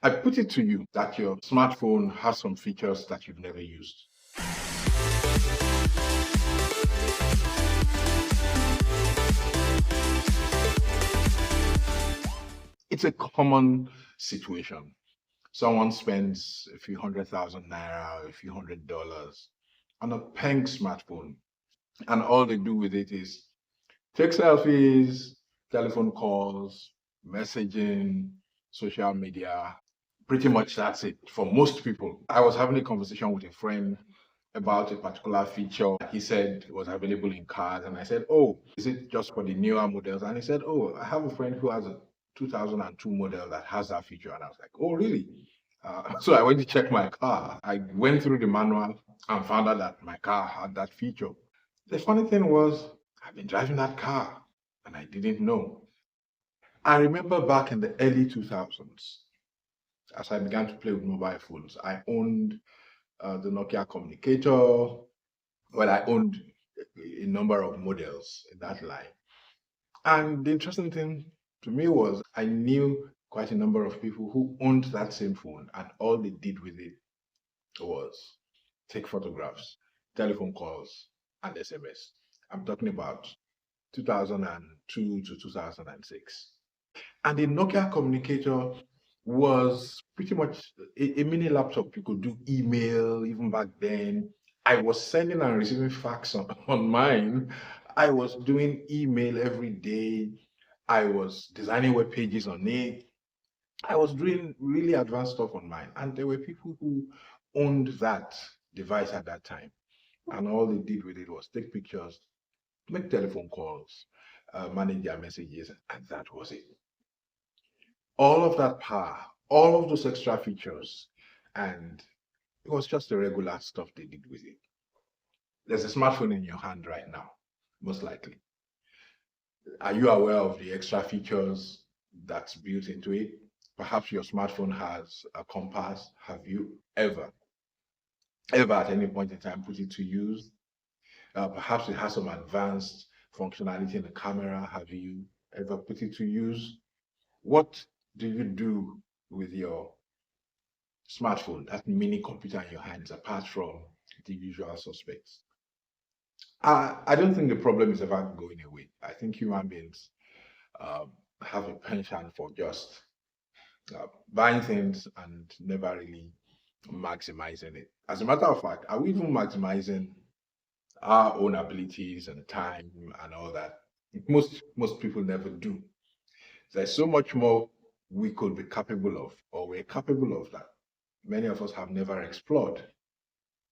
I put it to you that your smartphone has some features that you've never used. It's a common situation. Someone spends a few 100,000 naira, a few $100 on a pink smartphone, and all they do with it is take selfies, telephone calls, messaging, social media. Pretty much that's it for most people. I was having a conversation with a friend about a particular feature. He said it was available in cars, and I said, "Oh, is it just for the newer models?" And he said, "Oh, I have a friend who has a 2002 model that has that feature." And I was like, "Oh, really?" So I went to check my car. I went through the manual and found out that my car had that feature. The funny thing was, I've been driving that car and I didn't know. I remember back in the early 2000s, as I began to play with mobile phones, I owned the Nokia Communicator. Well, I owned a number of models in that line. And the interesting thing to me was I knew quite a number of people who owned that same phone, and all they did with it was take photographs, telephone calls, and SMS. I'm talking about 2002 to 2006. And the Nokia Communicator was pretty much a mini laptop. You could do email even back then. I was sending and receiving fax on mine. I was doing email every day. I was designing web pages on it. I was doing really advanced stuff on mine. And there were people who owned that device at that time. And all they did with it was take pictures, make telephone calls, manage their messages, and that was it. All of that power, all of those extra features, and it was just the regular stuff they did with it. There's a smartphone in your hand right now, most likely. Are you aware of the extra features that's built into it? Perhaps your smartphone has a compass. Have you ever at any point in time put it to use? Perhaps it has some advanced functionality in the camera. Have you ever put it to use? What do you do with your smartphone, that mini computer in your hands, apart from the usual suspects? I don't think the problem is ever going away. I think human beings have a penchant for just buying things and never really maximizing it. As a matter of fact, are we even maximizing our own abilities and time and all that? Most people never do. There's so much more we could be capable of, or we're capable of, that many of us have never explored.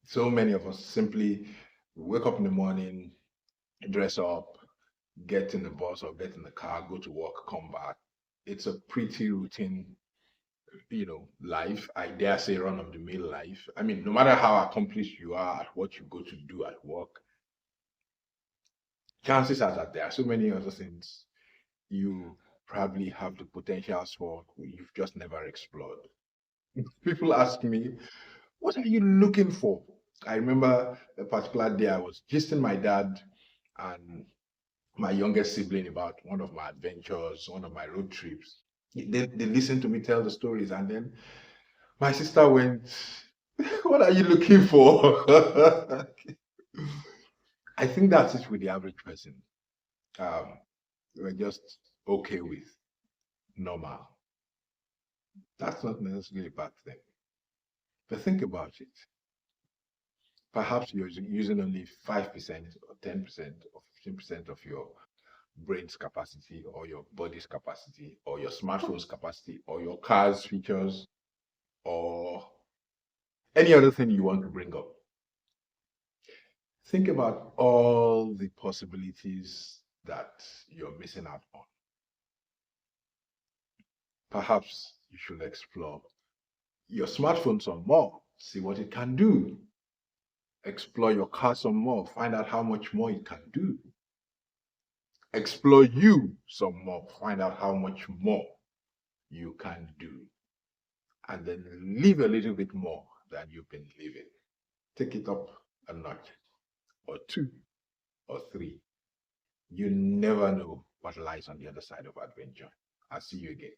So many of us simply wake up in the morning, dress up, get in the bus or get in the car, go to work, come back. It's a pretty routine, life. I dare say run of the mill life. I mean, no matter how accomplished you are at what you go to do at work, chances are that there are so many other things you probably have the potentials for you've just never explored. People ask me, what are you looking for? I remember a particular day I was gisting my dad and my youngest sibling about one of my adventures, one of my road trips. They listened to me tell the stories, and then my sister went, "What are you looking for?" I think that's it with the average person. Um, we're just okay with normal. That's not necessarily a bad thing. But think about it. Perhaps you're using only 5% or 10% or 15% of your brain's capacity or your body's capacity or your smartphone's capacity or your car's features or any other thing you want to bring up. Think about all the possibilities that you're missing out on. Perhaps you should explore your smartphone some more, see what it can do. Explore your car some more, find out how much more it can do. Explore you some more, find out how much more you can do. And then live a little bit more than you've been living. Take it up a notch, or two, or three. You never know what lies on the other side of adventure. I'll see you again.